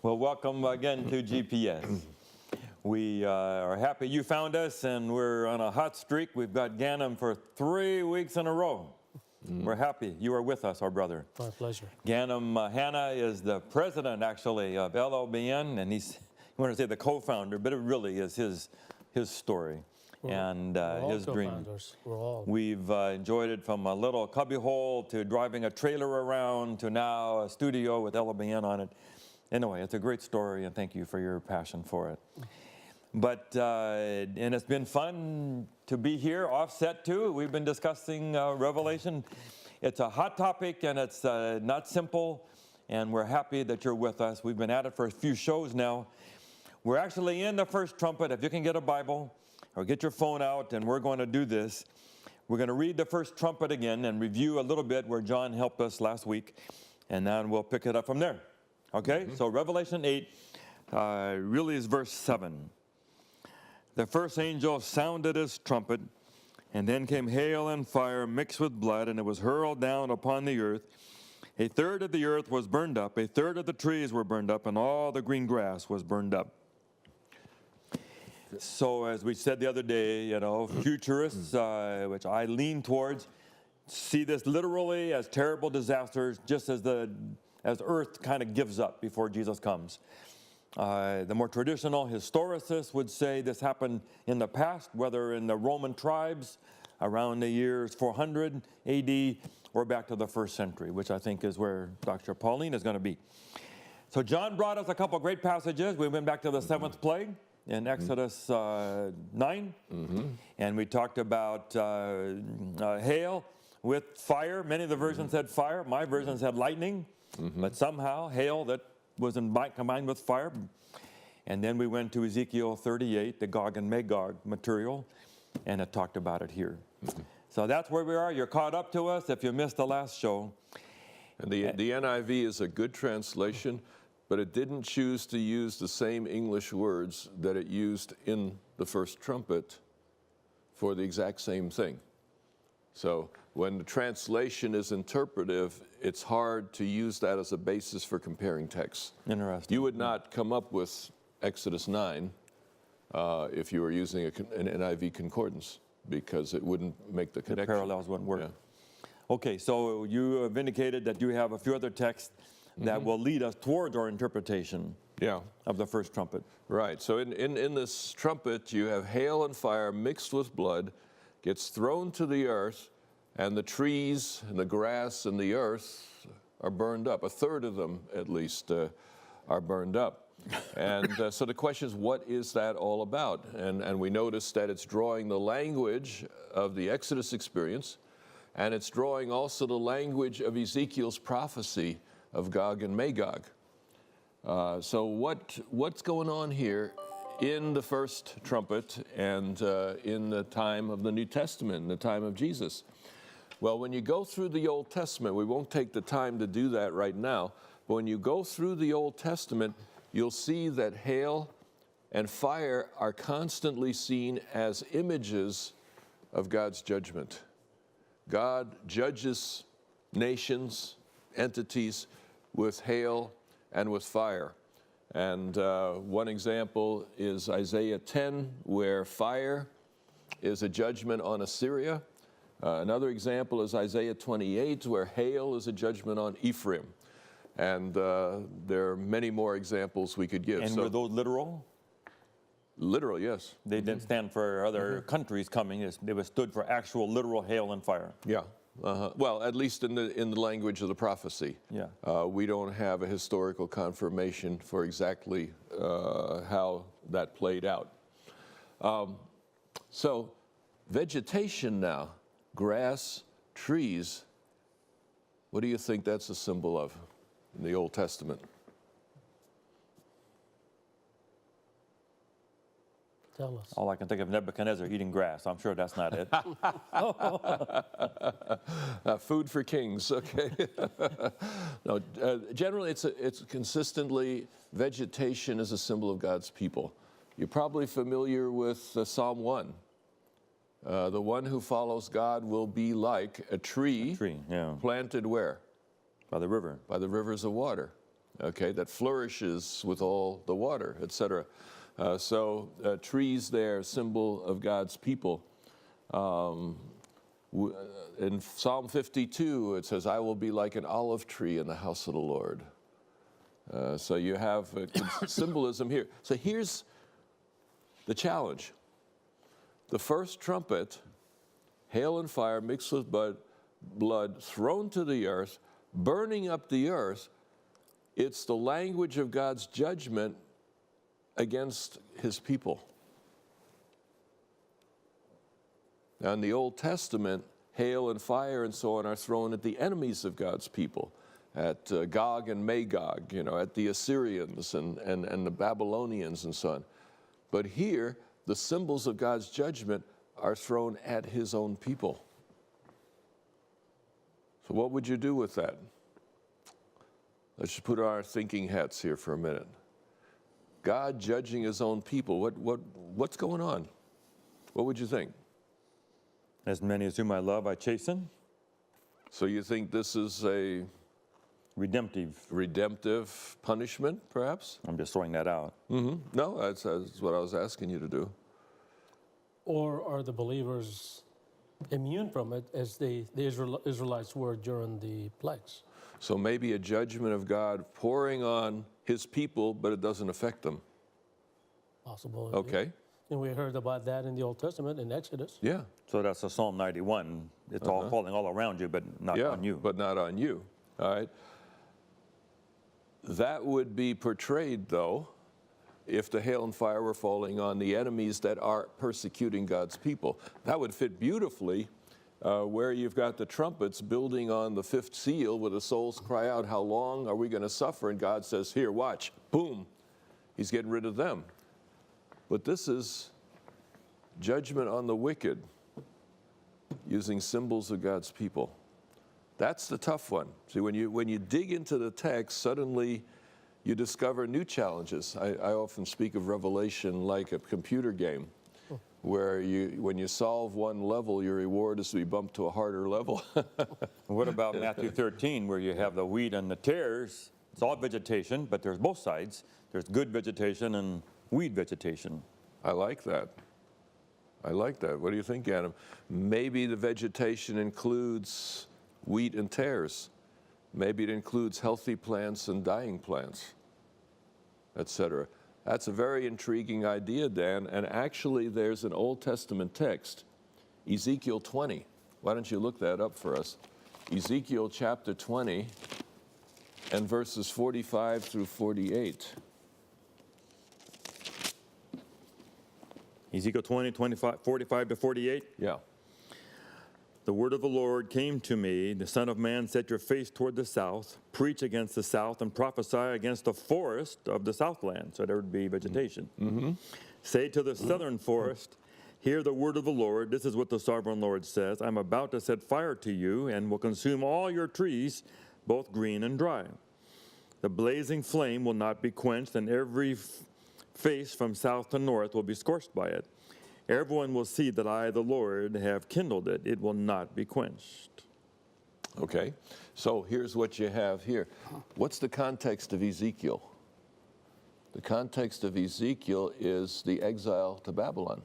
Well, welcome again to GPS. We are happy you found us, and we're on a hot streak. We've got Ganem for 3 weeks in a row. We're happy you are with us, our brother. My pleasure. Ganem Hanna is the president, actually, of LLBN, and he's, you want to say the co-founder, but it really is his story and his dream. We're all. We've enjoyed it from a little cubbyhole to driving a trailer around to now a studio with LLBN on it. Anyway, it's a great story, and thank you for your passion for it. But, and it's been fun to be here, offset too. We've been discussing Revelation. It's a hot topic, and it's not simple, and we're happy that you're with us. We've been at it for a few shows now. We're actually in the first trumpet. If you can get a Bible or get your phone out, and we're going to do this. We're going to read the first trumpet again and review a little bit where John helped us last week, and then we'll pick it up from there. Okay, so Revelation 8 really is verse 7. The first angel sounded his trumpet, and then came hail and fire mixed with blood, and it was hurled down upon the earth. A third of the earth was burned up, a third of the trees were burned up, and all the green grass was burned up. So as we said the other day, you know, futurists, which I lean towards, see this literally as terrible disasters, just as Earth kind of gives up before Jesus comes. The more traditional historicists would say this happened in the past, whether in the Roman tribes around the years 400 AD or back to the 1st century, which I think is where Dr. Paulien is going to be. So John brought us a couple great passages. We went back to the 7th plague in Exodus 9, and we talked about hail with fire. Many of the versions said fire. My version said lightning. But somehow hail that was combined with fire. And then we went to Ezekiel 38, the Gog and Magog material, and it talked about it here. So that's where we are. You're caught up to us if you missed the last show. And the NIV is a good translation, but it didn't choose to use the same English words that it used in the first trumpet for the exact same thing. So when the translation is interpretive, it's hard to use that as a basis for comparing texts. Interesting. You would not come up with Exodus 9 if you were using an NIV concordance, because it wouldn't make the connection. The parallels wouldn't work. Yeah. Okay, so you have indicated that you have a few other texts that will lead us towards our interpretation of the first trumpet. Right. So in this trumpet, you have hail and fire mixed with blood, gets thrown to the earth, and the trees and the grass and the earth are burned up. A third of them, at least, are burned up. And so the question is, what is that all about? And we notice that it's drawing the language of the Exodus experience, and it's drawing also the language of Ezekiel's prophecy of Gog and Magog. So what's going on here in the first trumpet and in the time of the New Testament, in the time of Jesus? Well, when you go through the Old Testament, we won't take the time to do that right now, but when you go through the Old Testament, you'll see that hail and fire are constantly seen as images of God's judgment. God judges nations, entities, with hail and with fire. And one example is Isaiah 10, where fire is a judgment on Assyria. Another example is Isaiah 28, where hail is a judgment on Ephraim. And there are many more examples we could give. And were those literal? Literal, yes. They didn't stand for other countries coming. They were stood for actual literal hail and fire. Yeah. Well, at least in the language of the prophecy. Yeah. We don't have a historical confirmation for exactly how that played out. So vegetation now, grass, trees, what do you think that's a symbol of in the Old Testament? Tell us. All I can think of Nebuchadnezzar eating grass. I'm sure that's not it. Food for kings, okay. No, generally it's consistently, vegetation is a symbol of God's people. You're probably familiar with Psalm 1. The one who follows God will be like a tree yeah. planted where? By the river. By the rivers of water. okay, that flourishes with all the water, etc. So trees there, symbol of God's people. In Psalm 52, it says, I will be like an olive tree in the house of the Lord. So you have symbolism here. So here's the challenge. The first trumpet, hail and fire mixed with blood thrown to the earth, burning up the earth, it's the language of God's judgment against his people. Now, in the Old Testament, hail and fire and so on are thrown at the enemies of God's people, at Gog and Magog, at the Assyrians and the Babylonians and so on. But here, the symbols of God's judgment are thrown at his own people. So what would you do with that? Let's just put on our thinking hats here for a minute. God judging his own people, what's going on? What would you think? As many as whom I love, I chasten. So you think this is a redemptive punishment, perhaps? I'm just throwing that out. Mm-hmm. No, that's what I was asking you to do. Or are the believers immune from it as the Israelites were during the plagues? So maybe a judgment of God pouring on his people, but it doesn't affect them. Possible. Okay. And we heard about that in the Old Testament, in Exodus. Yeah. So that's a Psalm 91. It's all falling all around you, but not on you. But not on you. All right. That would be portrayed, though, if the hail and fire were falling on the enemies that are persecuting God's people. That would fit beautifully where you've got the trumpets building on the fifth seal where the souls cry out, how long are we going to suffer? And God says, here, watch, boom, he's getting rid of them. But this is judgment on the wicked using symbols of God's people. That's the tough one. See, when you dig into the text, suddenly you discover new challenges. I often speak of Revelation like a computer game, where when you solve one level, your reward is to be bumped to a harder level. What about Matthew 13, where you have the wheat and the tares? It's all vegetation, but there's both sides. There's good vegetation and weed vegetation. I like that. I like that. What do you think, Adam? Maybe the vegetation includes wheat and tares. Maybe it includes healthy plants and dying plants, etc. That's a very intriguing idea, Dan. And actually, there's an Old Testament text, Ezekiel 20. Why don't you look that up for us? Ezekiel chapter 20 and verses 45 through 48. Ezekiel 20, 45 to 48. Yeah. The word of the Lord came to me, the Son of Man, set your face toward the south, preach against the south, and prophesy against the forest of the southland. So there would be vegetation. Mm-hmm. Say to the southern forest, hear the word of the Lord. This is what the sovereign Lord says. I'm about to set fire to you and will consume all your trees, both green and dry. The blazing flame will not be quenched, and every face from south to north will be scorched by it. Everyone will see that I, the Lord, have kindled it. It will not be quenched. Okay, so here's what you have here. What's the context of Ezekiel? The context of Ezekiel is the exile to Babylon.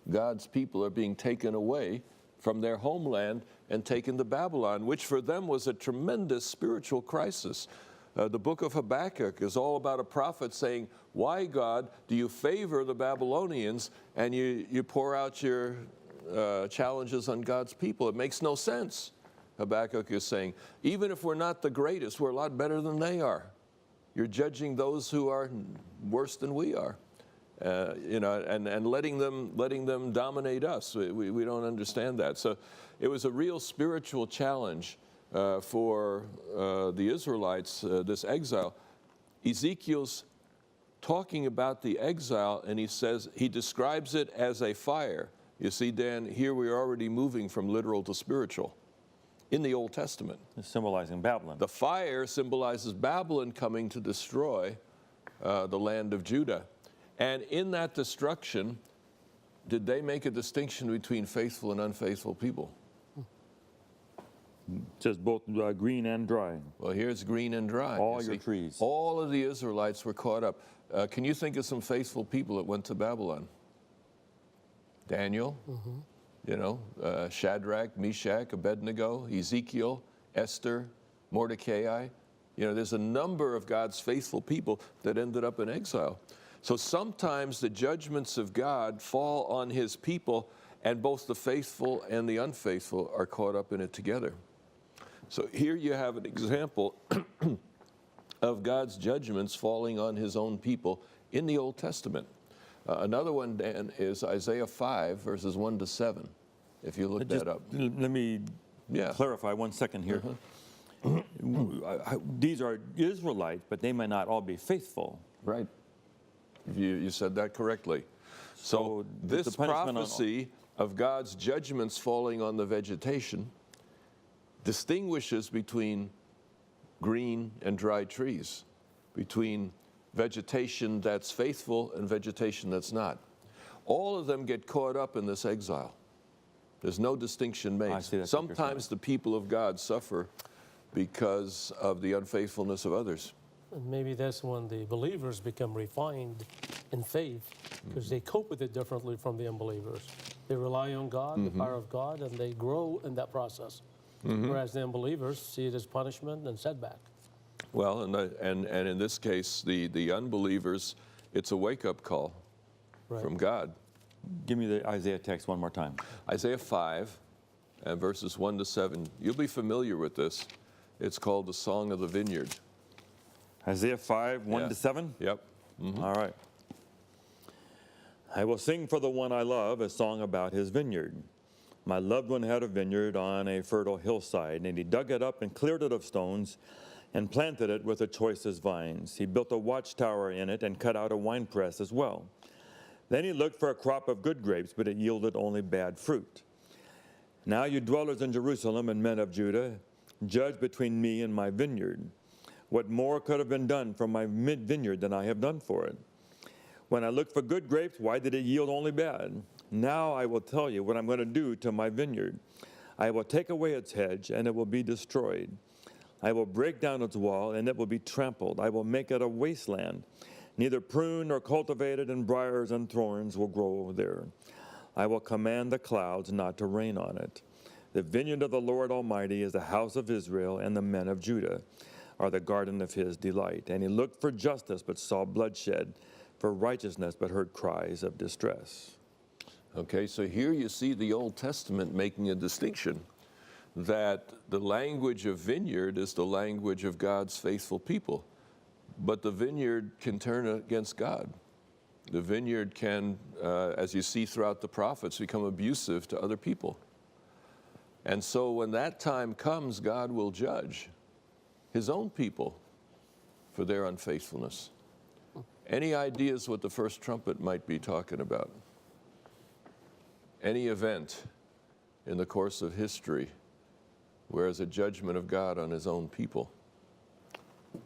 God's people are being taken away from their homeland and taken to Babylon, which for them was a tremendous spiritual crisis. The book of Habakkuk is all about a prophet saying, why, God, do you favor the Babylonians and you pour out your challenges on God's people? It makes no sense. Habakkuk is saying, even if we're not the greatest, we're a lot better than they are. You're judging those who are worse than we are, and letting them dominate us. We don't understand that. So it was a real spiritual challenge for the Israelites, this exile. Ezekiel's talking about the exile, and he describes it as a fire. You see, Dan, here we are already moving from literal to spiritual in the Old Testament. It's symbolizing Babylon. The fire symbolizes Babylon coming to destroy the land of Judah. And in that destruction, did they make a distinction between faithful and unfaithful people? It says both green and dry. Well, here's green and dry. All you your see. trees. All of the Israelites were caught up. Can you think of some faithful people that went to Babylon? Daniel, Shadrach, Meshach, Abednego, Ezekiel, Esther, Mordecai. There's a number of God's faithful people that ended up in exile. So sometimes the judgments of God fall on his people, and both the faithful and the unfaithful are caught up in it together. So here you have an example of God's judgments falling on his own people in the Old Testament. Another one, Dan, is Isaiah 5, verses 1 to 7, if you look that up. Let me clarify 1 second here. These are Israelites, but they may not all be faithful. Right. You said that correctly. So this prophecy of God's judgments falling on the vegetation distinguishes between green and dry trees, between vegetation that's faithful and vegetation that's not. All of them get caught up in this exile. There's no distinction made. Sometimes the people of God suffer because of the unfaithfulness of others. And maybe that's when the believers become refined in faith, because they cope with it differently from the unbelievers. They rely on God, the power of God, and they grow in that process. Whereas the unbelievers see it as punishment and setback. Well, and in this case, the unbelievers, it's a wake-up call from God. Give me the Isaiah text one more time. Isaiah 5, and verses 1 to 7. You'll be familiar with this. It's called the Song of the Vineyard. Isaiah 5, 1 to 7? Yep. All right. I will sing for the one I love a song about his vineyard. My loved one had a vineyard on a fertile hillside, and he dug it up and cleared it of stones and planted it with the choicest vines. He built a watchtower in it and cut out a winepress as well. Then he looked for a crop of good grapes, but it yielded only bad fruit. Now you dwellers in Jerusalem and men of Judah, judge between me and my vineyard. What more could have been done for my vineyard than I have done for it? When I looked for good grapes, why did it yield only bad? Now I will tell you what I'm going to do to my vineyard. I will take away its hedge, and it will be destroyed. I will break down its wall, and it will be trampled. I will make it a wasteland. Neither prune nor cultivated, and briars and thorns will grow there. I will command the clouds not to rain on it. The vineyard of the Lord Almighty is the house of Israel, and the men of Judah are the garden of his delight. And he looked for justice, but saw bloodshed, for righteousness, but heard cries of distress. Okay, so here you see the Old Testament making a distinction that the language of vineyard is the language of God's faithful people. But the vineyard can turn against God. The vineyard can, as you see throughout the prophets, become abusive to other people. And so when that time comes, God will judge his own people for their unfaithfulness. Any ideas what the first trumpet might be talking about? Any event in the course of history where there's a judgment of God on his own people?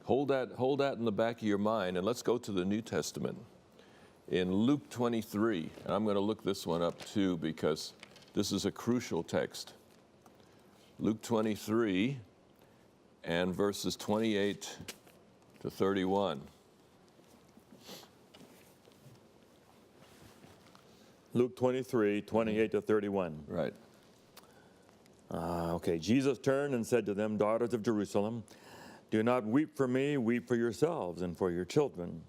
Hold that in the back of your mind, and let's go to the New Testament. In Luke 23, and I'm going to look this one up too because this is a crucial text. Luke 23 and verses 28 to 31. Luke 23, 28 to 31. Right. Okay, Jesus turned and said to them, daughters of Jerusalem, do not weep for me, weep for yourselves and for your children.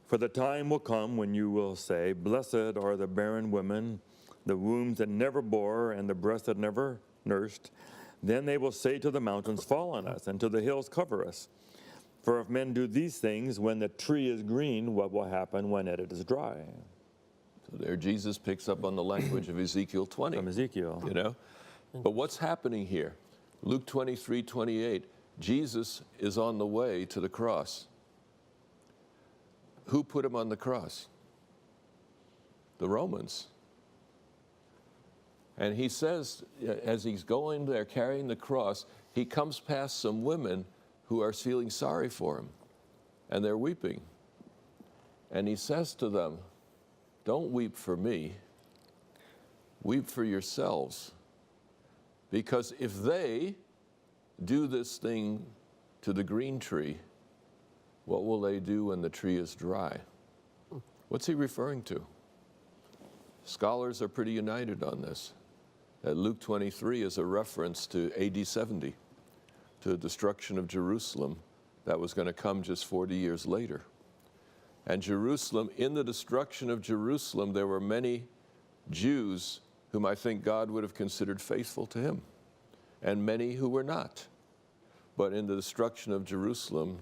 For the time will come when you will say, blessed are the barren women, the wombs that never bore, and the breasts that never nursed. Then they will say to the mountains, fall on us, and to the hills, cover us. For if men do these things when the tree is green, what will happen when it is dry? So there Jesus picks up on the language of Ezekiel 20. From Ezekiel. You know? But what's happening here? Luke 23, 28, Jesus is on the way to the cross. Who put him on the cross? The Romans. And he says, as he's going there carrying the cross, he comes past some women who are feeling sorry for him, and they're weeping. And he says to them, don't weep for me, weep for yourselves, Because if they do this thing to the green tree, what will they do when the tree is dry? What's he referring to? Scholars are pretty united on this. Luke 23 is a reference to AD 70, to the destruction of Jerusalem that was going to come just 40 years later. And Jerusalem, in the destruction of Jerusalem, there were many Jews whom I think God would have considered faithful to him, and many who were not. But in the destruction of Jerusalem,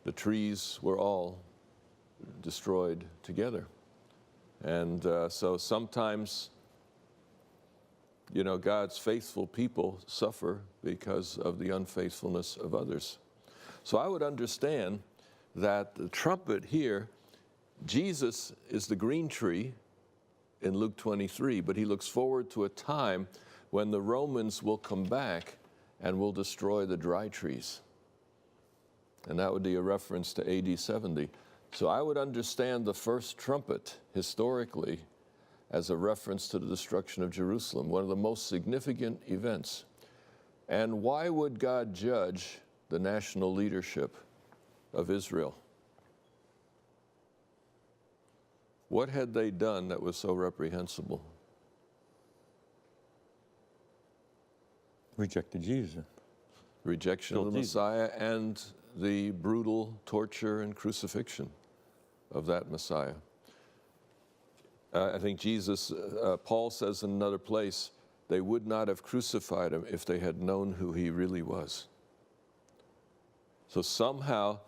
the trees were all destroyed together. And so sometimes, you know, God's faithful people suffer because of the unfaithfulness of others. So I would understand that the trumpet here, Jesus is the green tree in Luke 23, but he looks forward to a time when the Romans will come back and will destroy the dry trees. And that would be a reference to AD 70. So I would understand the first trumpet historically as a reference to the destruction of Jerusalem, one of the most significant events. And why would God judge the national leadership of Israel? What had they done that was so reprehensible? Rejected Jesus. Rejection of the Messiah and the brutal torture and crucifixion of that Messiah. I think Jesus, Paul says in another place, they would not have crucified him if they had known who he really was. So somehow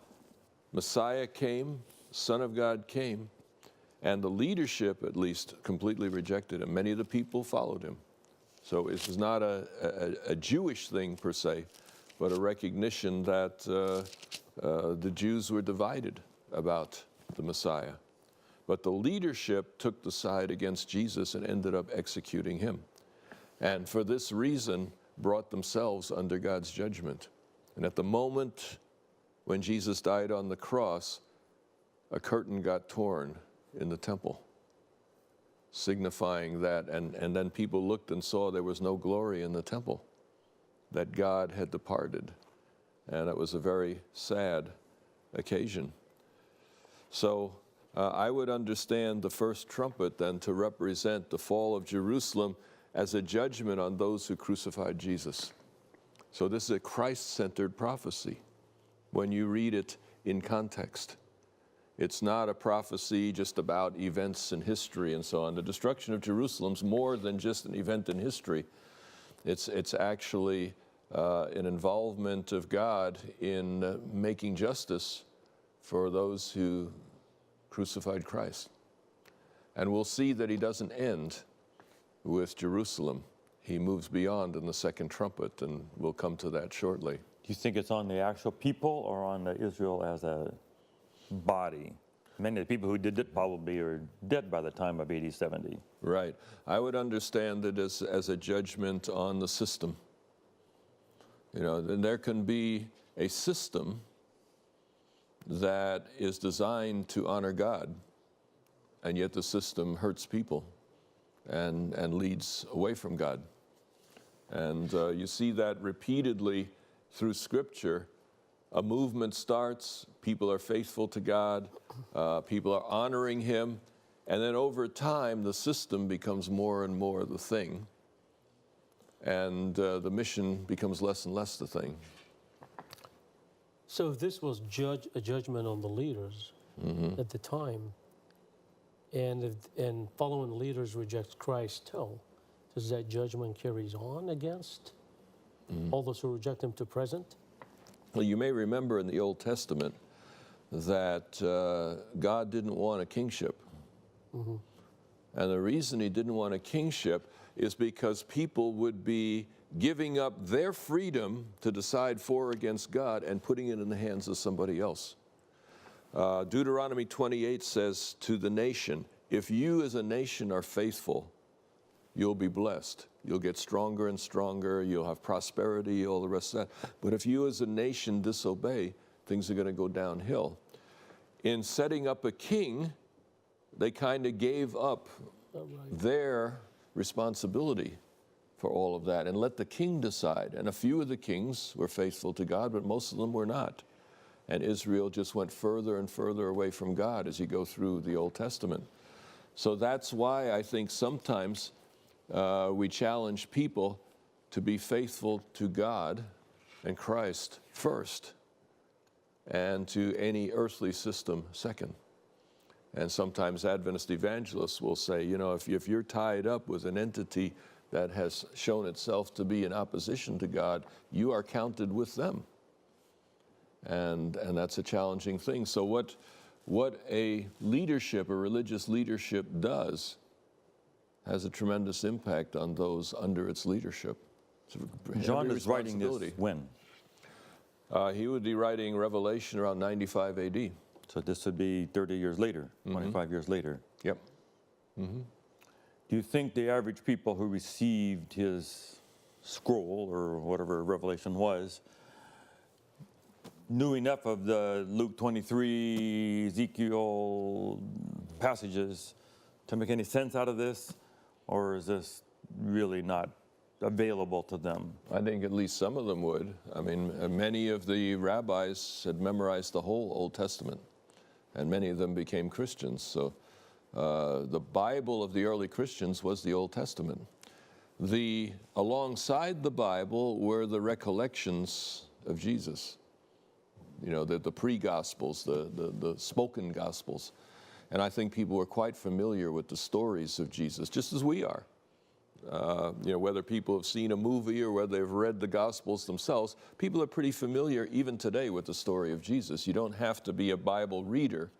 Messiah came, Son of God came, and the leadership at least completely rejected him. Many of the people followed him. So this is not a Jewish thing per se, but a recognition that the Jews were divided about the Messiah. But the leadership took the side against Jesus and ended up executing him. And for this reason, brought themselves under God's judgment. And at the moment when Jesus died on the cross, a curtain got torn in the temple, signifying that, and then people looked and saw there was no glory in the temple, that God had departed. And it was a very sad occasion. So I would understand the first trumpet then to represent the fall of Jerusalem as a judgment on those who crucified Jesus. So this is a Christ-centered prophecy when you read it in context. It's not a prophecy just about events in history and so on. The destruction of Jerusalem is more than just an event in history. It's actually an involvement of God in making justice for those who crucified Christ. And we'll see that he doesn't end with Jerusalem. He moves beyond in the second trumpet, and we'll come to that shortly. Do you think it's on the actual people or on the Israel as a body? Many of the people who did it probably are dead by the time of AD 70. Right. I would understand it as a judgment on the system. You know, then there can be a system that is designed to honor God, and yet the system hurts people and leads away from God. And you see that repeatedly through Scripture. A movement starts, people are faithful to God, people are honoring him, and then over time the system becomes more and more the thing, and the mission becomes less and less the thing. So if this was a judgment on the leaders at the time, and following the leaders rejects Christ too, does that judgment carries on against all those who reject him to present? Well, you may remember in the Old Testament that God didn't want a kingship. And the reason he didn't want a kingship is because people would be giving up their freedom to decide for or against God and putting it in the hands of somebody else. Deuteronomy 28 says to the nation, if you as a nation are faithful, you'll be blessed. You'll get stronger and stronger. You'll have prosperity, all the rest of that. But if you as a nation disobey, things are going to go downhill. In setting up a king, they kind of gave up their responsibility for all of that, and let the king decide. And a few of the kings were faithful to God, but most of them were not. And Israel just went further and further away from God as you go through the Old Testament. So that's why I think sometimes we challenge people to be faithful to God and Christ first, and to any earthly system second. And sometimes Adventist evangelists will say, you know, if you're tied up with an entity that has shown itself to be in opposition to God, you are counted with them. And that's a challenging thing. So what a leadership, a religious leadership does has a tremendous impact on those under its leadership. John is writing this when? He would be writing Revelation around 95 AD. So this would be 30 years later, 25 years later. Yep. Do you think the average people who received his scroll, or whatever Revelation was, knew enough of the Luke 23, Ezekiel passages to make any sense out of this? Or is this really not available to them? I think at least some of them would. I mean, many of the rabbis had memorized the whole Old Testament, and many of them became Christians. So the Bible of the early Christians was the Old Testament. Alongside the Bible were the recollections of Jesus, you know, the pre-Gospels, the spoken Gospels. And I think people were quite familiar with the stories of Jesus, just as we are. You know, whether people have seen a movie or whether they've read the Gospels themselves, people are pretty familiar even today with the story of Jesus. You don't have to be a Bible reader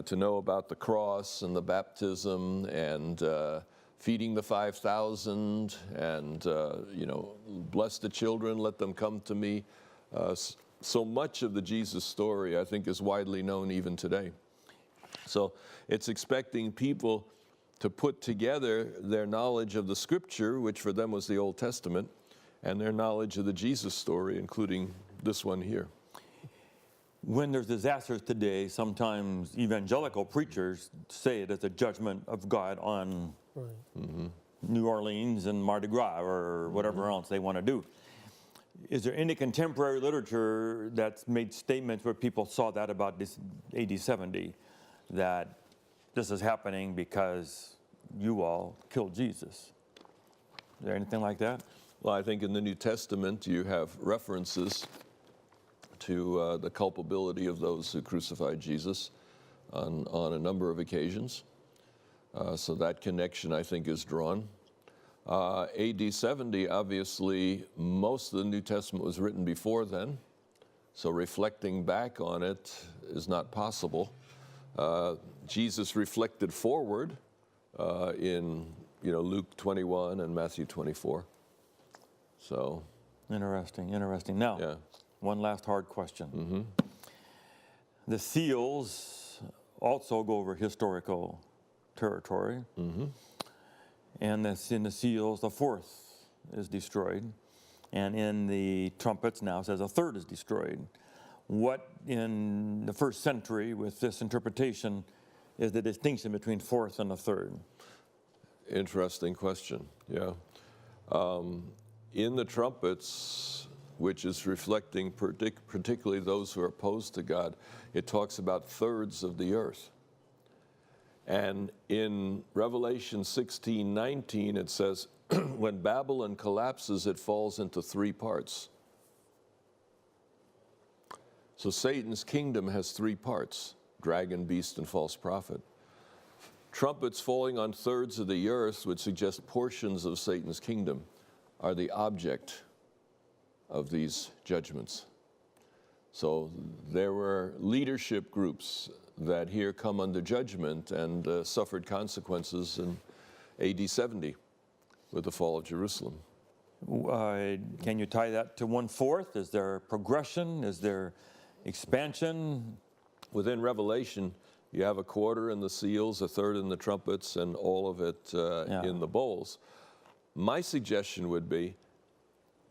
to know about the cross and the baptism and feeding the 5,000 and, you know, bless the children, let them come to me. So much of the Jesus story, I think, is widely known even today. So it's expecting people to put together their knowledge of the Scripture, which for them was the Old Testament, and their knowledge of the Jesus story, including this one here. When there's disasters today, sometimes evangelical preachers say it as a judgment of God on New Orleans and Mardi Gras or whatever else they want to do. Is there any contemporary literature that's made statements where people saw that about this AD 70, that this is happening because you all killed Jesus? Is there anything like that? Well, I think in the New Testament you have references to the culpability of those who crucified Jesus on a number of occasions. So that connection, I think, is drawn. AD 70, obviously, most of the New Testament was written before then, so reflecting back on it is not possible. Jesus reflected forward in, you know, Luke 21 and Matthew 24. So interesting. Now, yeah. One last hard question. The seals also go over historical territory. And that's in the seals, the fourth is destroyed. And in the trumpets now it says a third is destroyed. What in the first century with this interpretation is the distinction between fourth and a third? Interesting question, yeah. In the trumpets, which is reflecting particularly those who are opposed to God, it talks about thirds of the earth. And in Revelation 16:19, it says, when Babylon collapses, it falls into three parts. So Satan's kingdom has three parts: dragon, beast, and false prophet. Trumpets falling on thirds of the earth would suggest portions of Satan's kingdom are the object of these judgments. So there were leadership groups that here come under judgment and suffered consequences in AD 70 with the fall of Jerusalem. Can you tie that to 1/4? Is there progression? Is there expansion? Within Revelation, you have a quarter in the seals, a third in the trumpets, and all of it in the bowls. My suggestion would be,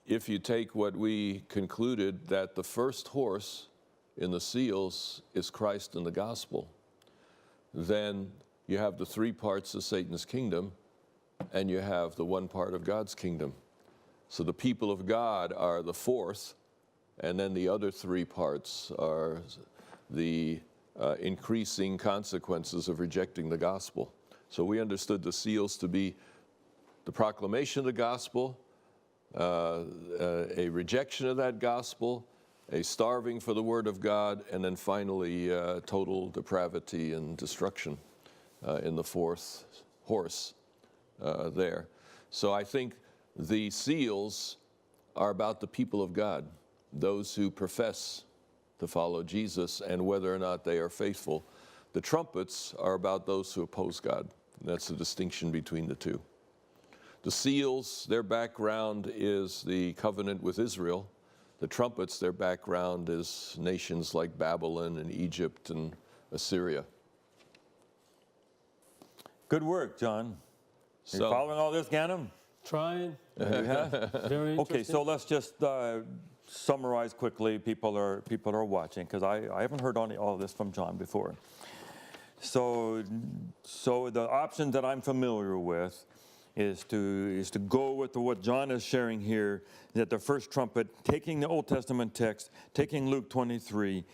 if you take what we concluded, that the first horse in the seals is Christ and the gospel, then you have the three parts of Satan's kingdom, and you have the one part of God's kingdom. So the people of God are the fourth, and then the other three parts are the increasing consequences of rejecting the gospel. So we understood the seals to be the proclamation of the gospel, a rejection of that gospel, a starving for the word of God, and then finally total depravity and destruction in the fourth horse there. So I think the seals are about the people of God, those who profess to follow Jesus and whether or not they are faithful. The trumpets are about those who oppose God. That's the distinction between the two. The seals, their background is the covenant with Israel. The trumpets, their background is nations like Babylon and Egypt and Assyria. Good work, Jon. You following all this, Ganem? Trying. Yeah. Very interesting. Okay, so let's just summarize quickly. People are watching, because I haven't heard all of this from Jon before. So the option that I'm familiar with is to go with what Jon is sharing here, that the first trumpet, taking the Old Testament text, taking Luke 23,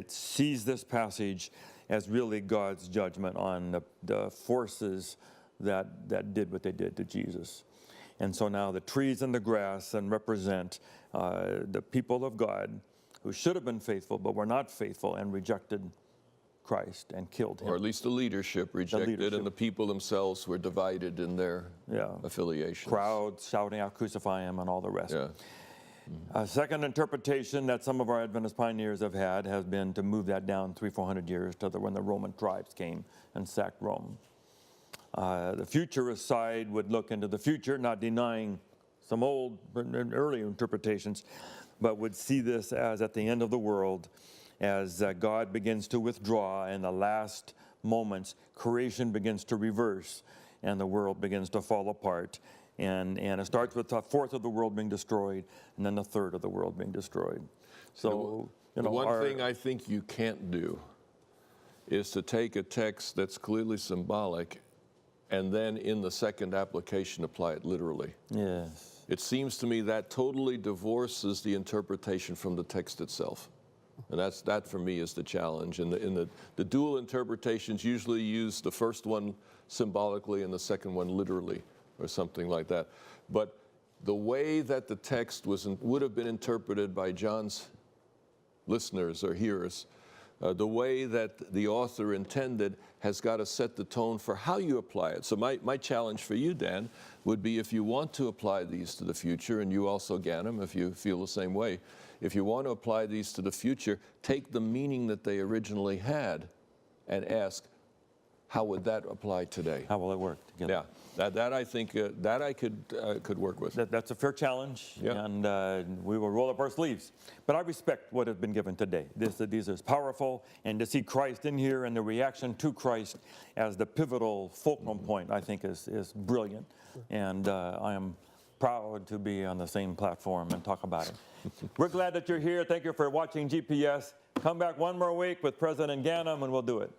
sees this passage as really God's judgment on the forces that did what they did to Jesus. And so now the trees and the grass and represent the people of God who should have been faithful but were not faithful and rejected Christ and killed him. Or at least the leadership rejected, and the people themselves were divided in their affiliations. Crowds shouting out, crucify him, and all the rest. Yeah. A second interpretation that some of our Adventist pioneers have had has been to move that down 300-400 years to when the Roman tribes came and sacked Rome. The futurist side would look into the future, not denying some old, early interpretations, but would see this as at the end of the world, as God begins to withdraw in the last moments, creation begins to reverse, and the world begins to fall apart. And it starts with a fourth of the world being destroyed, and then a third of the world being destroyed. So, the one thing I think you can't do is to take a text that's clearly symbolic and then in the second application apply it literally. Yes. It seems to me that totally divorces the interpretation from the text itself. And that for me is the challenge. And the dual interpretations usually use the first one symbolically and the second one literally, or something like that. But the way that the text would have been interpreted by Jon's listeners or hearers, the way that the author intended has got to set the tone for how you apply it. So my challenge for you, Dan, would be if you want to apply these to the future, and you also, Ganem, if you feel the same way, if you want to apply these to the future, take the meaning that they originally had and ask, how would that apply today? How will it work together? Yeah, that I think that I could work with. That's a fair challenge, yeah. And we will roll up our sleeves. But I respect what has been given today. These is powerful, and to see Christ in here and the reaction to Christ as the pivotal fulcrum point, I think is brilliant. And I am proud to be on the same platform and talk about it. We're glad that you're here. Thank you for watching GPS. Come back one more week with President Ganem, and we'll do it.